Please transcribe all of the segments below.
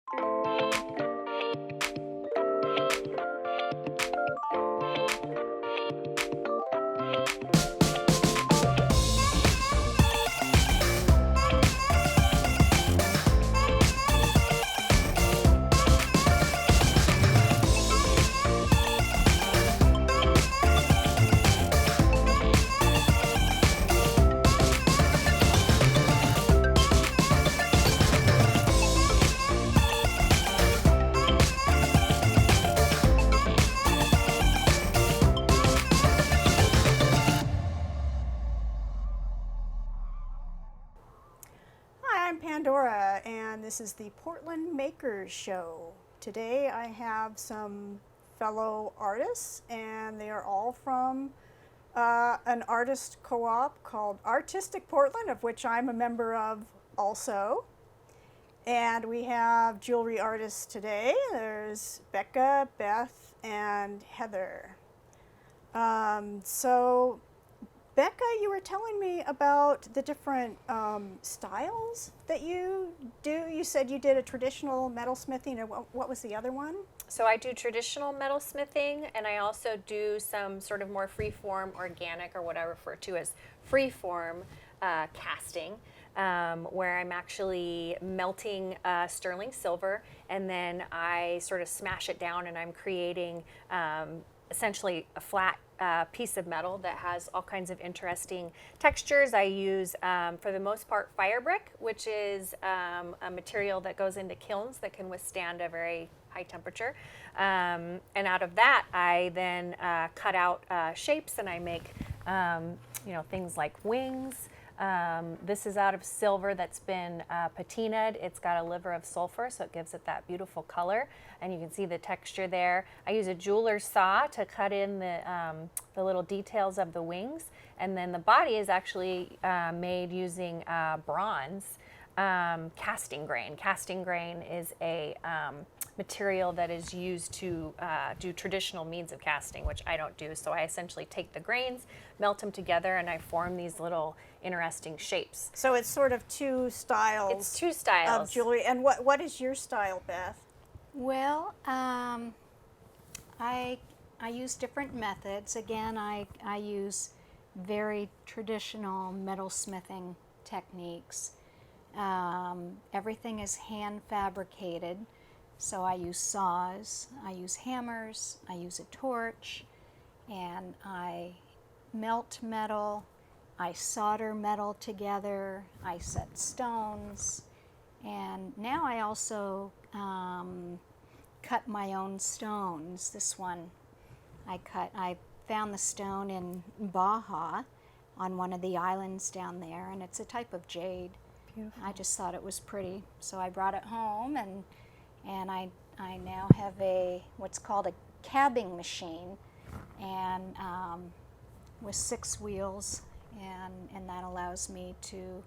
Hi, I'm Pandora, and this is the Portland Makers Show. Today I have some fellow artists, and they are all from an artist co-op called Artistic Portland, of which I'm a member of also. And we have jewelry artists today. There's Becca, Beth, and Heather. So Becca, you were telling me about the different styles that you do. You said you did a traditional metalsmithing, and what was the other one? So I do traditional metalsmithing, and I also do some sort of more free-form, organic, or what I refer to as free-form casting, where I'm actually melting sterling silver, and then I sort of smash it down, and I'm creating essentially a flat piece of metal that has all kinds of interesting textures. I use, for the most part, fire brick, which is a material that goes into kilns that can withstand a very high temperature. And out of that, I then cut out shapes, and I make things like wings. This is out of silver that's been patinaed. It's got a liver of sulfur, so it gives it that beautiful color, and you can see the texture there. I use a jeweler's saw to cut in the little details of the wings, and then the body is actually made using bronze casting grain. Casting grain is a material that is used to do traditional means of casting, which I don't do. So I essentially take the grains, melt them together, and I form these little interesting shapes. So it's sort of two styles. It's two styles of jewelry. And what is your style, Beth? Well, I use different methods. Again, I use very traditional metalsmithing techniques. Everything is hand fabricated. So I use saws, I use hammers, I use a torch, and I melt metal, I solder metal together, I set stones, and now I also cut my own stones. This one I found the stone in Baja on one of the islands down there, and it's a type of jade. Beautiful. I just thought it was pretty, so I brought it home, and I now have what's called a cabbing machine, and with 6 wheels, and that allows me to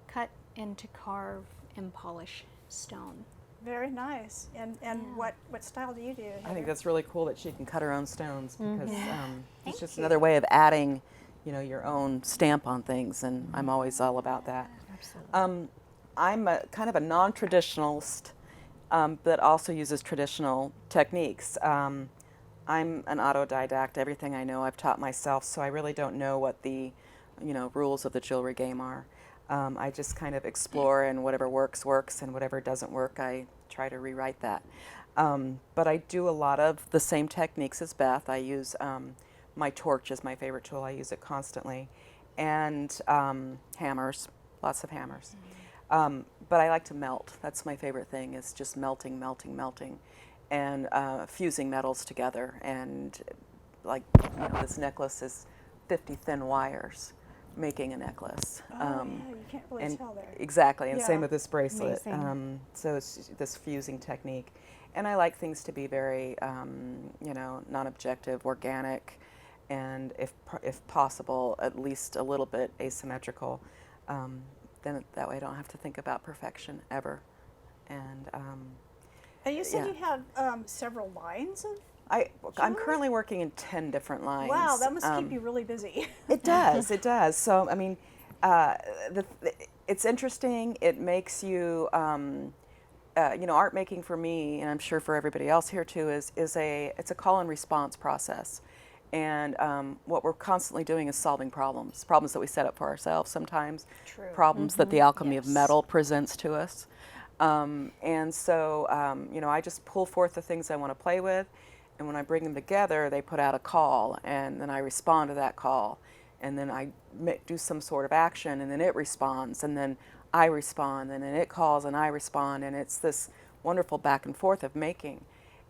cut and to carve and polish stone. Very nice. And Yeah. what style do you do, Heather? I think that's really cool that she can cut her own stones because it's Thank just you. another way of adding, your own stamp on things, and I'm always all about that. Absolutely. I'm kind of a non-traditionalist, but also uses traditional techniques. I'm an autodidact. Everything I know I've taught myself, so I really don't know what the, rules of the jewelry game are. I just kind of explore, and whatever works, and whatever doesn't work, I try to rewrite that. But I do a lot of the same techniques as Beth. I use my torch is my favorite tool. I use it constantly. And hammers, lots of hammers. But I like to melt. That's my favorite thing, is just melting, and fusing metals together. And this necklace is 50 thin wires making a necklace. Yeah, you can't really tell there. Exactly, and Yeah. same with this bracelet. Amazing. So it's this fusing technique. And I like things to be very, non-objective, organic, and if possible, at least a little bit asymmetrical. Then that way I don't have to think about perfection ever. And And you said yeah. you have several lines of. I'm currently working in 10 different lines. Wow, that must keep you really busy. It does. It does. So I mean, it's interesting. It makes you art making for me, and I'm sure for everybody else here too, it's a call and response process. And what we're constantly doing is solving problems that we set up for ourselves sometimes, True. problems that the alchemy of Yes. metal presents to us. And so, I just pull forth the things I want to play with, and when I bring them together, they put out a call, and then I respond to that call, and then I do some sort of action, and then it responds, and then I respond, and then it calls, and I respond, and it's this wonderful back and forth of making.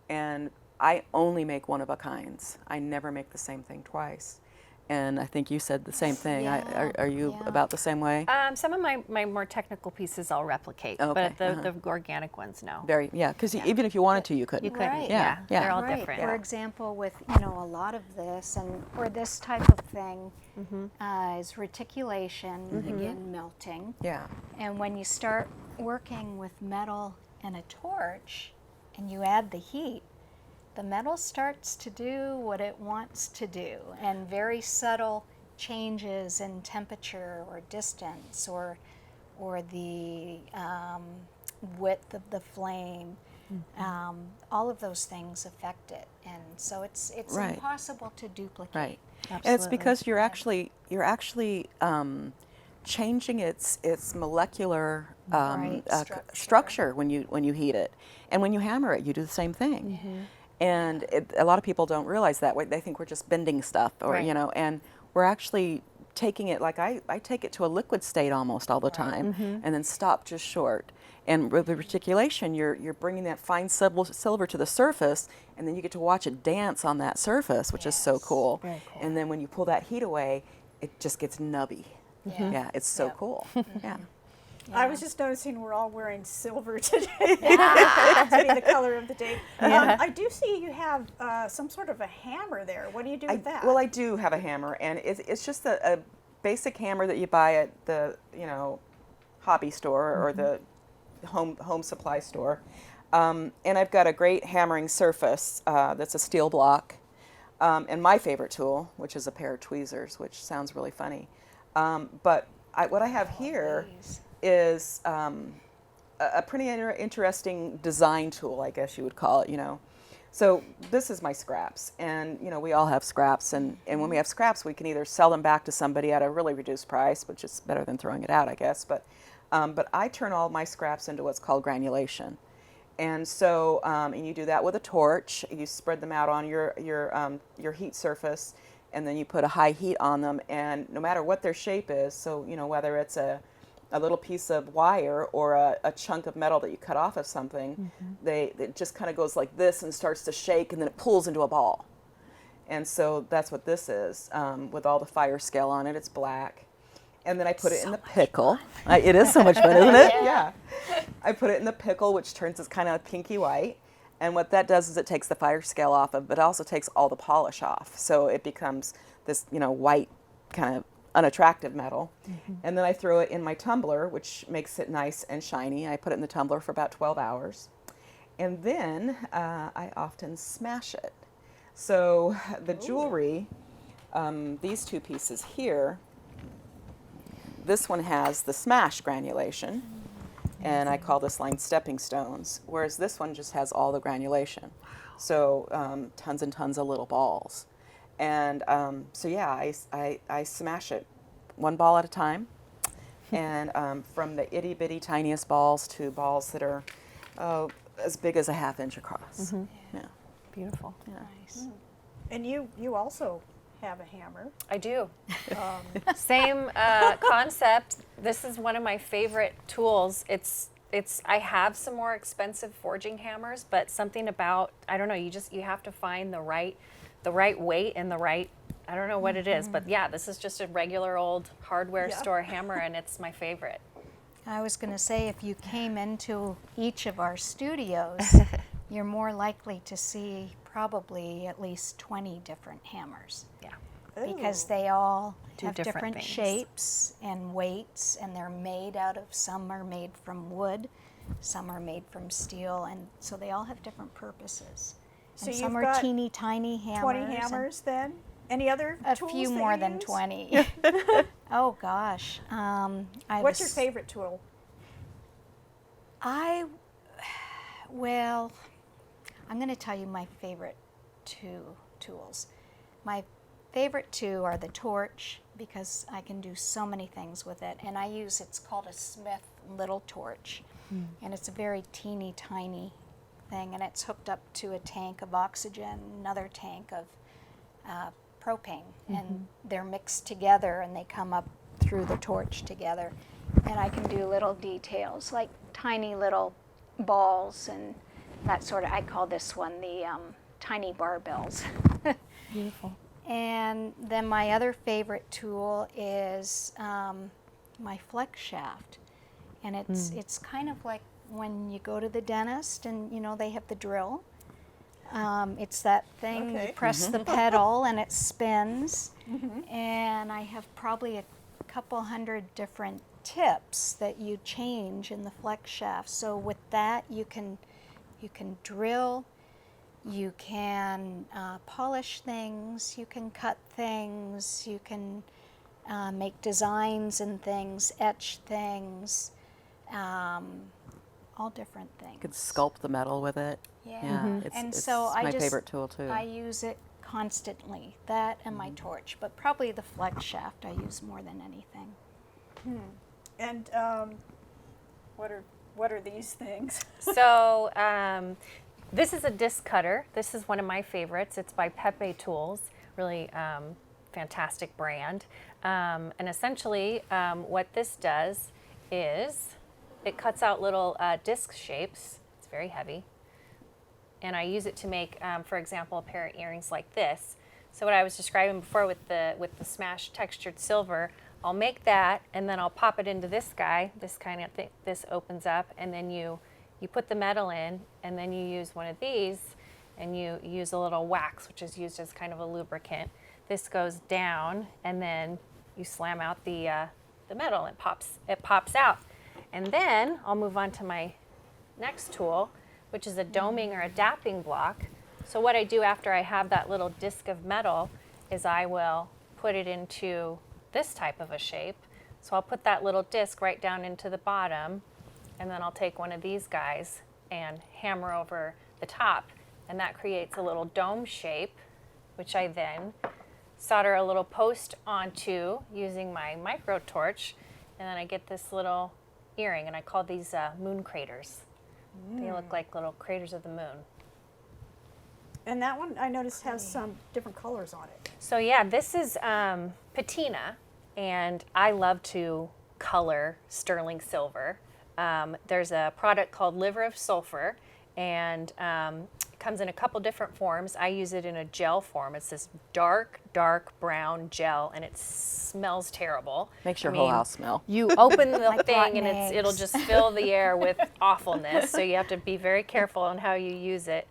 And I only make one of a kinds. I never make the same thing twice. And I think you said the same thing. Yeah, Are you yeah. about the same way? Some of my more technical pieces I'll replicate, Okay, but the organic ones, no. Very, yeah, because even if you wanted to, you couldn't. You couldn't, Right. yeah. Yeah, They're all Right. different. For example, with a lot of this or this type of thing is reticulation, again melting. Yeah. And when you start working with metal and a torch, and you add the heat, the metal starts to do what it wants to do, and very subtle changes in temperature or distance or the width of the flame. All of those things affect it, and so it's Right. impossible to duplicate. Right. And it's Absolutely. because you're actually changing its molecular Right, structure when you heat it, and when you hammer it, you do the same thing. And a lot of people don't realize that. They think we're just bending stuff, or Right. and we're actually taking it, like I take it to a liquid state almost all the time, and then stop just short. And with the reticulation, you're bringing that fine silver to the surface, and then you get to watch it dance on that surface, which is so Yes. cool. Very cool. And then when you pull that heat away, it just gets nubby. Yeah. Yeah, it's so Yep. cool. Yeah. I was just noticing we're all wearing silver today. It to be the color of the day. I do see you have some sort of a hammer there. What do you do with that? Well, I do have a hammer, and it's just a basic hammer that you buy at the hobby store or the home supply store. And I've got a great hammering surface that's a steel block, and my favorite tool, which is a pair of tweezers, which sounds really funny. But what I have here These. is a pretty interesting design tool, I guess you would call it, So this is my scraps, and we all have scraps, and when we have scraps, we can either sell them back to somebody at a really reduced price, which is better than throwing it out, I guess. But I turn all my scraps into what's called granulation, and so and you do that with a torch. You spread them out on your heat surface, and then you put a high heat on them, and no matter what their shape is, so whether it's a little piece of wire or a chunk of metal that you cut off of something, it just kind of goes like this and starts to shake, and then it pulls into a ball. And so that's what this is, with all the fire scale on it. It's black. And then I put it in the pickle. It is so much fun, isn't it? Yeah. I put it in the pickle, which turns this kind of pinky white. And what that does is it takes the fire scale off of, but it also takes all the polish off. So it becomes this, white kind of unattractive metal. And then I throw it in my tumbler, which makes it nice and shiny. I put it in the tumbler for about 12 hours. And then I often smash it. So the jewelry, these two pieces here, this one has the smash granulation, and I call this line stepping stones, whereas this one just has all the granulation. So tons and tons of little balls. And so yeah, I smash it one ball at a time, and from the itty bitty tiniest balls to balls that are as big as a ½ inch across. Yeah. Beautiful. Nice. and you also have a hammer. I do. Same concept. This is one of my favorite tools. I have some more expensive forging hammers, but something about, I don't know, you have to find the right weight and the right, I don't know what it is, but yeah, this is just a regular old hardware Yeah. store hammer, and it's my favorite. I was going to say, if you came into each of our studios, you're more likely to see probably at least 20 different hammers, Yeah. because Ooh. they all Do have different different things. shapes and weights, and they're made out of, some are made from wood, some are made from steel, and so they all have different purposes. So And you've some are got teeny tiny hammers. 20 and hammers then? Any other A tools few that more you than use? 20. Oh gosh. What's your favorite tool? I'm going to tell you my favorite two tools. My favorite two are the torch, because I can do so many things with it, and it's called a Smith little torch, and it's a very teeny tiny thing, and it's hooked up to a tank of oxygen, another tank of propane, and they're mixed together and they come up through the torch together, and I can do little details like tiny little balls and that sort of. I call this one the tiny barbells. Beautiful. And then my other favorite tool is my flex shaft, and it's kind of like when you go to the dentist and they have the drill. It's that thing, Okay. you press the pedal and it spins, and I have probably a couple hundred different tips that you change in the flex shaft. So with that you can drill, you can polish things, you can cut things, you can make designs and things, etch things, all different things. You could sculpt the metal with it. Yeah, It's so my favorite tool too. I use it constantly, that and my torch, but probably the flex shaft I use more than anything. And what are these things? So this is a disc cutter. This is one of my favorites. It's by Pepe Tools, really fantastic brand. And essentially what this does is it cuts out little disc shapes. It's very heavy. And I use it to make, for example, a pair of earrings like this. So what I was describing before with the smashed textured silver, I'll make that and then I'll pop it into this guy, this kind of thing. This opens up, and then you put the metal in, and then you use one of these, and you use a little wax, which is used as kind of a lubricant. This goes down, and then you slam out the metal, and it pops out. And then I'll move on to my next tool, which is a doming or a dapping block. So what I do after I have that little disc of metal is I will put it into this type of a shape. So I'll put that little disc right down into the bottom, and then I'll take one of these guys and hammer over the top, and that creates a little dome shape, which I then solder a little post onto using my micro torch, and then I get this little earring, and I call these moon craters. They look like little craters of the moon. And that one I noticed has some different colors on it. So yeah, this is patina, and I love to color sterling silver. There's a product called Liver of Sulfur, and it comes in a couple different forms. I use it in a gel form. It's this dark brown gel, and it smells terrible. Makes your whole house smell. You open the Like thing, rotten and eggs. it'll just fill the air with awfulness. So you have to be very careful on how you use it.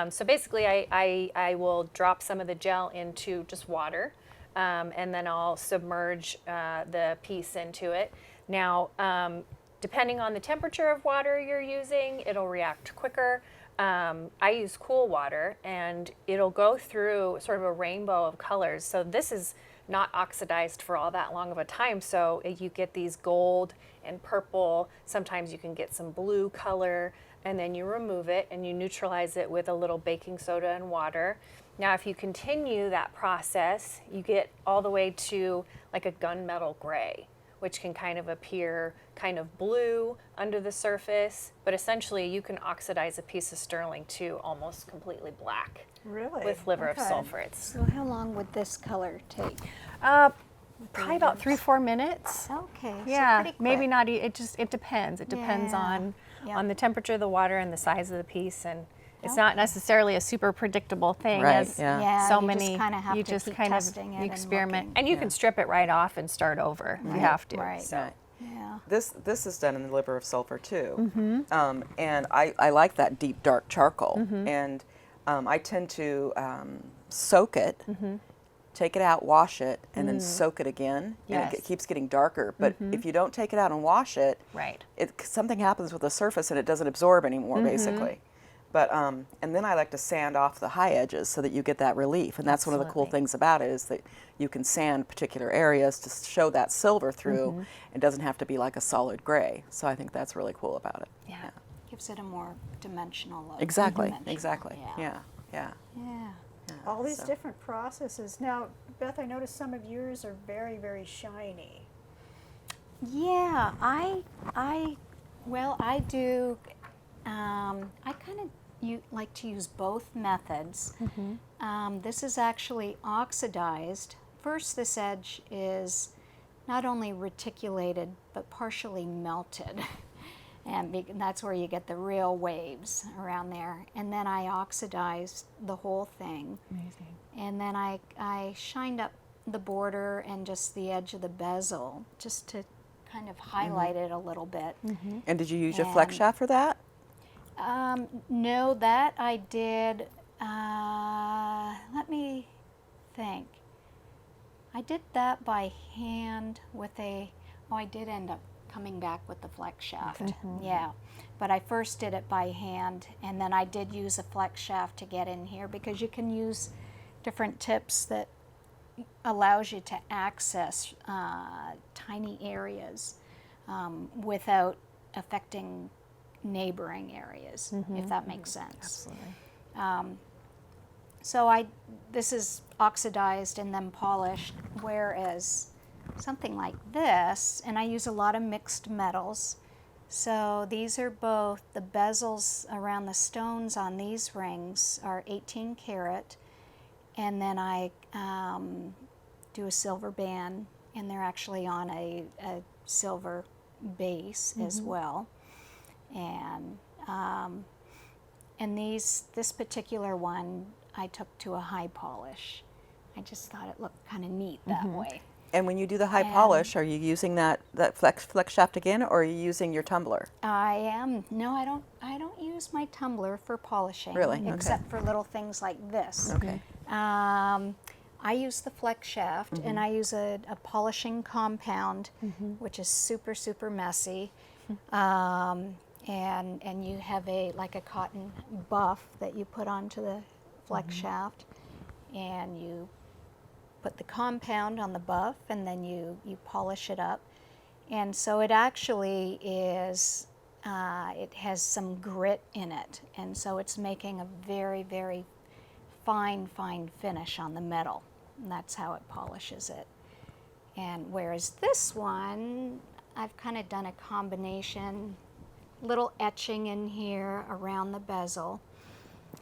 So basically, I will drop some of the gel into just water, and then I'll submerge the piece into it. Now, depending on the temperature of water you're using, it'll react quicker. I use cool water, and it'll go through sort of a rainbow of colors. So this is not oxidized for all that long of a time. So you get these gold and purple. Sometimes you can get some blue color, and then you remove it and you neutralize it with a little baking soda and water. Now, if you continue that process, you get all the way to like a gunmetal gray, which can kind of appear kind of blue under the surface, but essentially you can oxidize a piece of sterling to almost completely black Really? with liver of Okay. sulfur. It's So how long would this color take? probably about 3-4 minutes. Okay, so Yeah, pretty maybe quick. not. It depends. It depends Yeah, yeah. on the temperature of the water and the size of the piece, and it's not necessarily a super predictable thing. Right, As yeah. Yeah, so you many, just kind of have you to just keep kind of testing it you experiment, and and you Yeah. can strip it right off and start over if you have to. Right. So. Right. Yeah. This is done in the liver of sulfur too, and I like that deep dark charcoal, and I tend to soak it, take it out, wash it, and then soak it again, and it Yes. keeps getting darker. But if you don't take it out and wash it, Right. something happens with the surface and it doesn't absorb anymore, basically. But and then I like to sand off the high edges so that you get that relief, and that's one of the cool Absolutely. things about it is that you can sand particular areas to show that silver through. It doesn't have to be like a solid gray. So I think that's really cool about it. Yeah. gives it a more dimensional look. Exactly. Dimensional, Exactly. Yeah. Yeah. Yeah. All these So- different processes. Now, Beth, I noticed some of yours are very, very shiny. Yeah, I do. I kind of like to use both methods. This is actually oxidized. First, this edge is not only reticulated but partially melted, and that's where you get the real waves around there. And then I oxidized the whole thing. Amazing. And then I shined up the border and just the edge of the bezel just to kind of highlight it a little bit. And did you use your flex shaft for that? No, that I did. Let me think. I did that by hand with a. Oh, I did end up coming back with the flex shaft. Yeah, but I first did it by hand, and then I did use a flex shaft to get in here because you can use different tips that allows you to access tiny areas without affecting neighboring areas, if that makes sense. Absolutely. So this is oxidized and then polished, whereas something like this, and I use a lot of mixed metals. So these are both, the bezels around the stones on these rings are 18 karat, and then I do a silver band, and they're actually on a silver base as well. And this particular one I took to a high polish. I just thought it looked kind of neat that way. And when you do the high polish, are you using that flex shaft again, or are you using your tumbler? No, I don't use my tumbler for polishing. Really? Okay. Except for little things like this. Okay. I use the flex shaft, and I use a polishing compound, which is super, super messy. And you have a cotton buff that you put onto the flex shaft, and you put the compound on the buff, and then you polish it up. And so it actually is, it has some grit in it, and so it's making a very, very fine finish on the metal, and that's how it polishes it. And whereas this one, I've kind of done a combination, little etching in here around the bezel,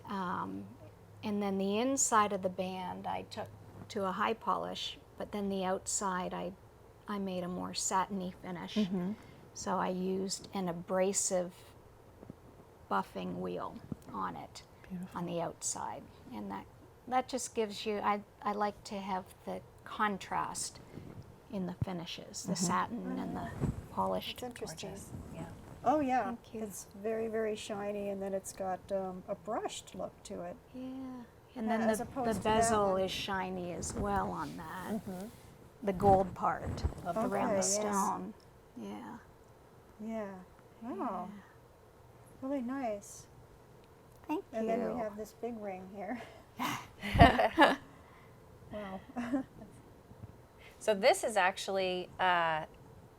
and then the inside of the band I took to a high polish, but then the outside I made a more satiny finish. So I used an abrasive buffing wheel on it. Beautiful. On the outside, and that just gives you, I like to have the contrast in the finishes, the satin and the polished. It's interesting. Gorgeous. Yeah. Oh yeah, Thank you. it's very, very shiny, and then it's got a brushed look to it. Yeah, and then As the opposed to that bezel one. is shiny as well on that. The gold part around Okay, the yes. stone. Yeah. Yeah. Wow. Really nice. Thank you. And then we have this big ring here. Wow. So this is actually,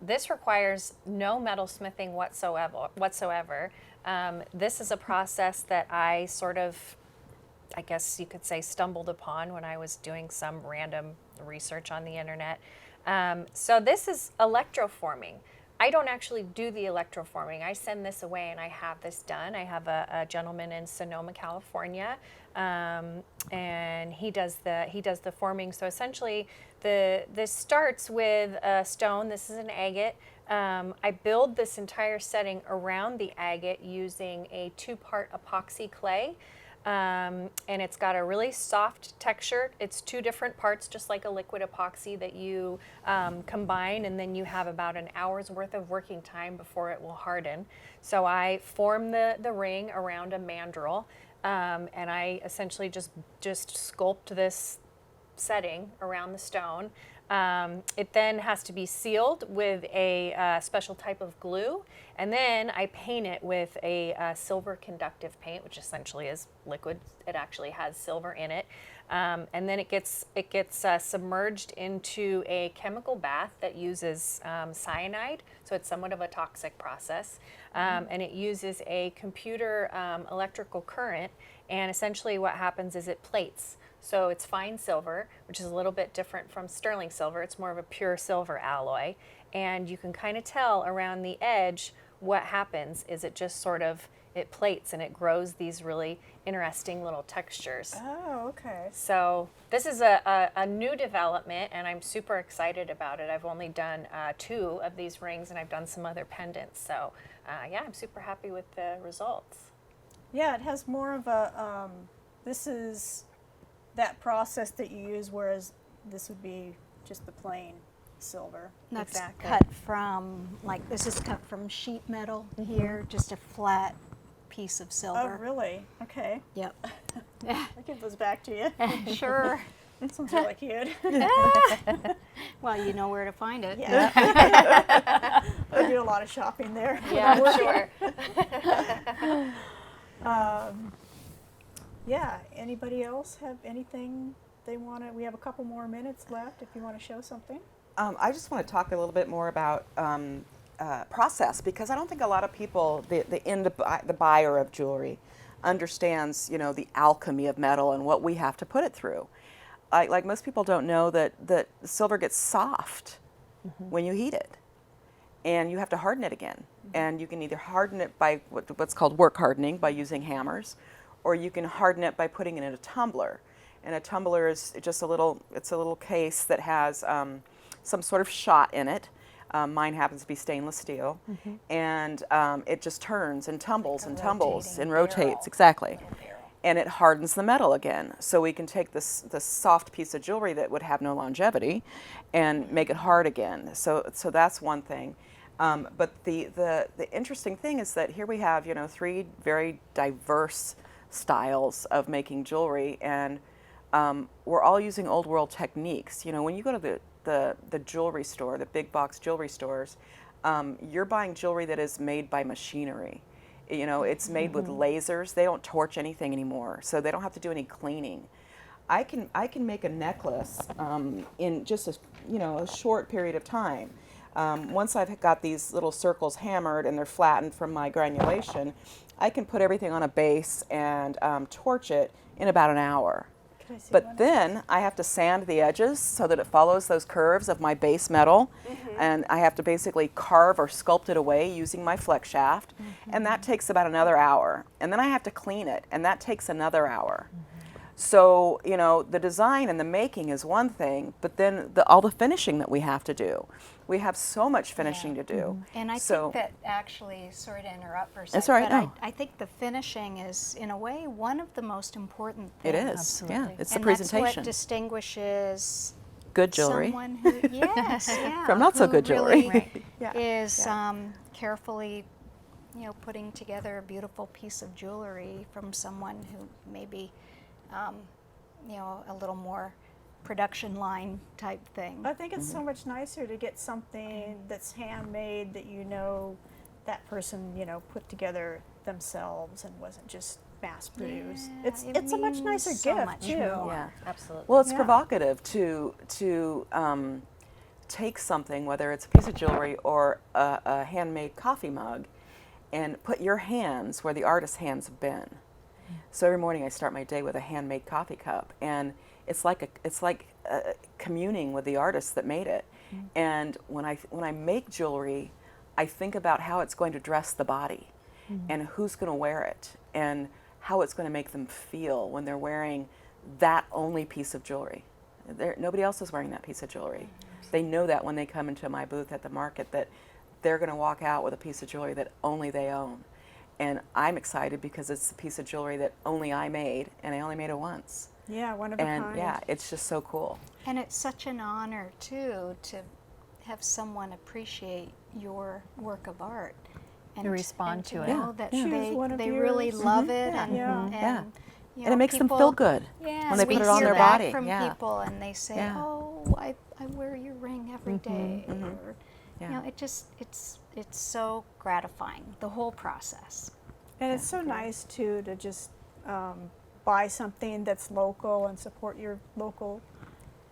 this requires no metal smithing whatsoever. This is a process that I sort of, I guess you could say, stumbled upon when I was doing some random research on the internet. So this is electroforming. I don't actually do the electroforming. I send this away and I have this done. I have a gentleman in Sonoma, California, and he does the forming. So essentially, this starts with a stone. This is an agate. I build this entire setting around the agate using a 2-part epoxy clay. And it's got a really soft texture. It's 2 different parts, just like a liquid epoxy that you combine, and then you have about an hour's worth of working time before it will harden. So I form the ring around a mandrel, and I essentially just sculpt this setting around the stone. It then has to be sealed with a special type of glue, and then I paint it with a silver conductive paint, which essentially is liquid. It actually has silver in it, and then it gets submerged into a chemical bath that uses cyanide, so it's somewhat of a toxic process, and it uses a computer electrical current, and essentially what happens is it plates. So it's fine silver, which is a little bit different from sterling silver. It's more of a pure silver alloy. And you can kind of tell around the edge what happens is it just sort of, it plates and it grows these really interesting little textures. Oh, okay. So this is a new development, and I'm super excited about it. I've only done 2 of these rings, and I've done some other pendants. So yeah, I'm super happy with the results. Yeah, it has more of a, this is that process that you use, whereas this would be just the plain silver. That's Exactly. cut from, like, this is cut from sheet metal here, just a flat piece of Oh, silver. really? Okay. Yep. I'll give those back to you. Sure. This one's really cute. Well, you know where to find it. Yeah. I do a lot of shopping there. Yeah, I'm sure. Yeah, anybody else have anything they want to, we have a couple more minutes left if you want to show something. I just want to talk a little bit more about process, because I don't think a lot of people, the buyer of jewelry, understands, you know, the alchemy of metal and what we have to put it through. Like most people don't know that silver gets soft when you heat it, and you have to harden it again. And you can either harden it by what's called work hardening, by using hammers, or you can harden it by putting it in a tumbler. And a tumbler is just a little case that has some sort of shot in it. Mine happens to be stainless steel, and it just turns and tumbles and tumbles and rotates, exactly. And it hardens the metal again. So we can take this soft piece of jewelry that would have no longevity and make it hard again. So that's one thing. But the interesting thing is that here we have, you know, 3 very diverse styles of making jewelry, and we're all using old world techniques. You know, when you go to the jewelry store, the big box jewelry stores, you're buying jewelry that is made by machinery. You know, it's made with lasers. They don't torch anything anymore, so they don't have to do any cleaning. I can make a necklace in just a short period of time. Once I've got these little circles hammered and they're flattened from my granulation, I can put everything on a base and torch it in about an hour. But then I have to sand the edges so that it follows those curves of my base metal, and I have to basically carve or sculpt it away using my flex shaft, and that takes about another hour. And then I have to clean it, and that takes another hour. So, you know, the design and the making is one thing, but then all the finishing that we have to do. We have so much finishing to do. And I think that actually, sorry to interrupt for a second, That's all right, but no. I think the finishing is, in a way, one of the most important It things. is, Absolutely. yeah. It's the And presentation. that's what distinguishes Good jewelry someone who, yes, yeah, from not so who good jewelry. really Yeah. is carefully, you know, putting together a beautiful piece of jewelry from someone who maybe, you know, a little more production line type thing. I think it's so much nicer to get something that's handmade that you know that person, you know, put together themselves and wasn't just mass produced. Yeah, It's a much means nicer so gift much too. more. Yeah, absolutely. Well, it's Yeah. provocative to take something, whether it's a piece of jewelry or a handmade coffee mug, and put your hands where the artist's hands have been. So every morning I start my day with a handmade coffee cup, and it's like communing with the artist that made it. And when I make jewelry, I think about how it's going to dress the body, and who's going to wear it, and how it's going to make them feel when they're wearing that only piece of jewelry. Nobody else is wearing that piece of jewelry. They know that when they come into my booth at the market, that they're going to walk out with a piece of jewelry that only they own. And I'm excited because it's a piece of jewelry that only I made, and I only made it once. Yeah, one of a And kind. yeah, it's just so cool. And it's such an honor, too, to have someone appreciate your work of art. And To respond to it. know that Choose one of they really yours. love it Yeah. and, Yeah. and Yeah. You And know, it makes them people- feel good Yes, when they we put it on hear their back body. from Yeah. people and they say, Yeah. "Oh, I wear your ring every day," or Yeah. you know, it's so gratifying, the whole process. And it's so nice too to just buy something that's local and support your local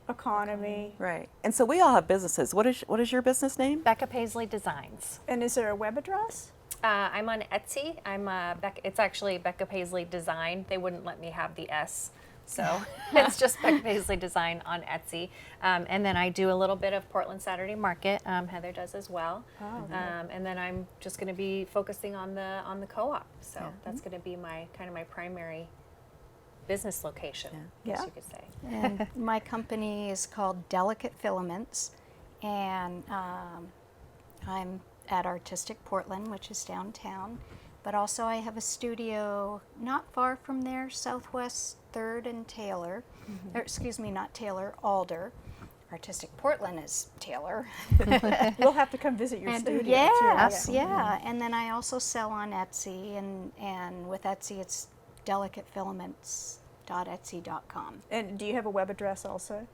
economy. Right. And so we all have businesses. What is your business name? Becca Paisley Designs. And is there a web address? I'm on Etsy. It's actually Becca Paisley Design. They wouldn't let me have the S, so it's just Becca Paisley Design on Etsy. And then I do a little bit of Portland Saturday Market. Heather does as well. Oh, And then I'm just going to be focusing on the co-op. So that's going to be my primary business location, I guess Yeah. you could say. And my company is called Delicate Filaments, and I'm at Artistic Portland, which is downtown. But also I have a studio not far from there, Southwest 3rd and Taylor. Or, excuse me, not Taylor, Alder. Artistic Portland is Taylor. We'll have to come visit your And studio yes, too. yeah. And then I also sell on Etsy, and with Etsy it's delicatefilaments.etsy.com. And do you have a web address also?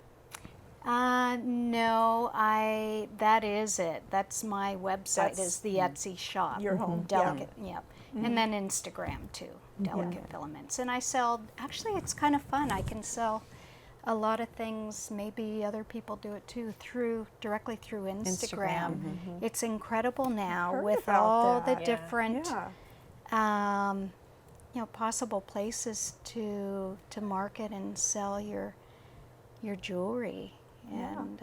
No, that is it. That's my website, That's is the Etsy shop. your home, Delicate, yep. And then Instagram too, Delicate Filaments. And I sell, actually it's kind of fun. I can sell a lot of things, maybe other people do it too, directly through Instagram. It's incredible now Heard with about all the that. different Yeah. possible places to market and sell your jewelry, and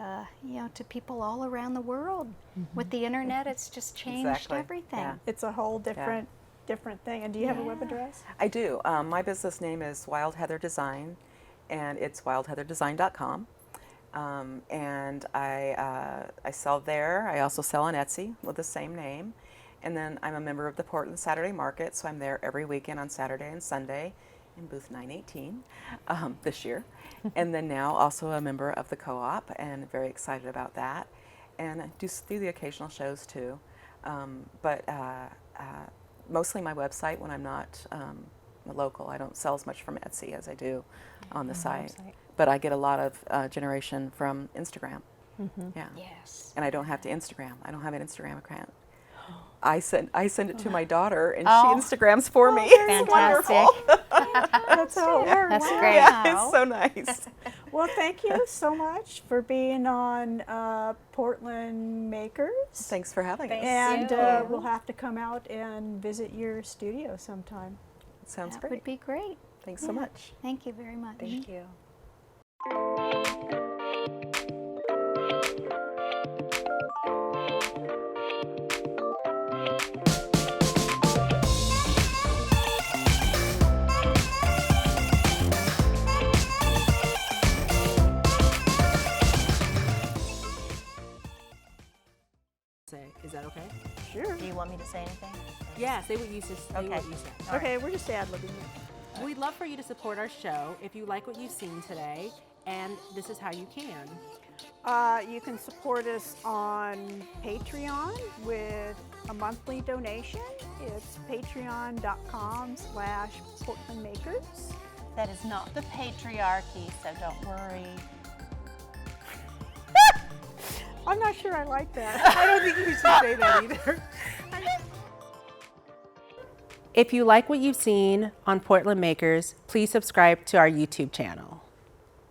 to people all around the world. With the internet, it's just changed Exactly. everything. Yeah. It's a whole different thing. And do you have a web address? I do. My business name is Wild Heather Design, and it's wildheatherdesign.com. And I sell there. I also sell on Etsy with the same name. And then I'm a member of the Portland Saturday Market, so I'm there every weekend on Saturday and Sunday in booth 918 this year. And then now also a member of the co-op, and very excited about that. And I do the occasional shows too. But mostly my website when I'm not local. I don't sell as much from Etsy as I do on the site. But I get a lot of generation from Instagram. Yeah. Yes. And I don't have to Instagram. I don't have an Instagram account. I send it to my daughter, and Oh. she Instagrams for me. It's wonderful. That's how it works. That's Wow. great. Yeah, it's so nice. Well, thank you so much for being on Portland Makers. Thanks for having us. And you. we'll have to come out and visit your studio sometime. Sounds That great. would be great. Thanks so much. Thank you very much. Thank you. Say, is that okay? Sure. Do you want me to say anything? Yeah, say what you just say Okay. what you said. Okay, we're just ad-libbing it. We'd love for you to support our show if you like what you've seen today, and this is how you can. You can support us on Patreon with a monthly donation. It's patreon.com/PortlandMakers. That is not the patriarchy, so don't worry. I'm not sure I like that. I don't think you should say that either. If you like what you've seen on Portland Makers, please subscribe to our YouTube channel.